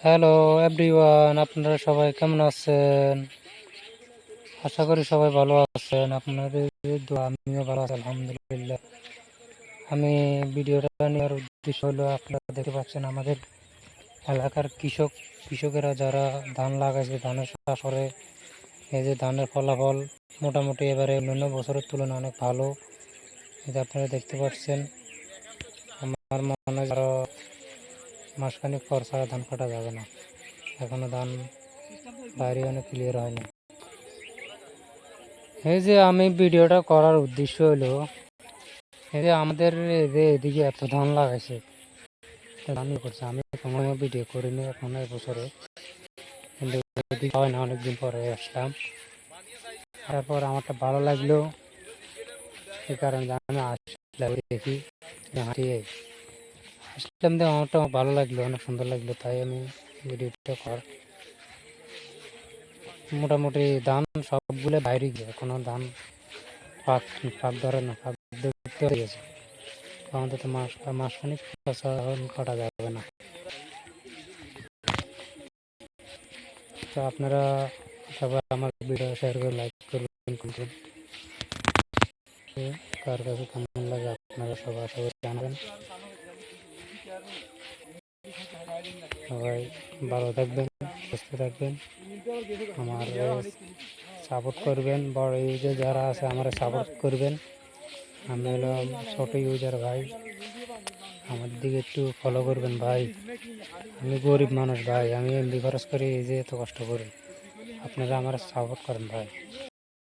Hello everyone, আপনারা সবাই কেমন আছেন? আশা করি সবাই ভালো আছেন। আপনাদের দোয়া আমিও ভালো আছি আলহামদুলিল্লাহ। আমি ভিডিওটা নেওয়ার উদ্দেশ্য হলো, আপনারা দেখতে পাচ্ছেন আমাদের এলাকার কৃষকেরা যারা ধান লাগাইছে, ধানের চাষ করে। এই যে ধানের ফলাফল মোটামুটি এবারে অন্যান্য বছরের তুলনায় অনেক ভালো। এটা আপনারা দেখতে পাচ্ছেন। আমার মনে হয় আরো মাসখানেক পর ছাড়া ধান কাটা যাবে না, এখনো ধান বাইরে অনেক ক্লিয়ার হয়নি। এই যে আমি ভিডিওটা করার উদ্দেশ্য হলো, এই যে আমাদের এদিকে এত ধান লাগাইছে, ধানই করছে। আমি কোনো ভিডিও করিনি এখন এই বছরে, কিন্তু এদিকে হয় না, অনেকদিন পরে আসলাম। তারপর আমারটা ভালো লাগলো, এই কারণে আমি আসলাম দেখি, হাঁটিয়ে আসলাম। দেখে আমারটা ভালো লাগলো, অনেক সুন্দর লাগলো, তাই আমি ভিডিওটা কর। মোটামুটি ধান সবগুলো বাইরে গিয়ে এখনো ধান ফাঁক ফাঁক ধরে না, ফাঁক দেখতে হয়ে গেছে। আমাদের তো মাসখানিক কাটা যাবে না। তো আপনারা সবাই আমার ভিডিও শেয়ার করে লাইক করবেন, করবেন। কার কাছে কেমন লাগে আপনারা সবাই জানাবেন। সবাই ভালো থাকবেন, সুস্থ থাকবেন, আমার সাপোর্ট করবেন। বড় ইউজার যারা আছে আমার সাপোর্ট করবেন। আমি হলো ছোট ইউজার ভাই, আমার দিকে একটু ফলো করবেন ভাই। আমি গরিব মানুষ ভাই, আমি এমবি খরচ করি, এই যে এত কষ্ট করি, আপনারা আমার সাপোর্ট করেন ভাই।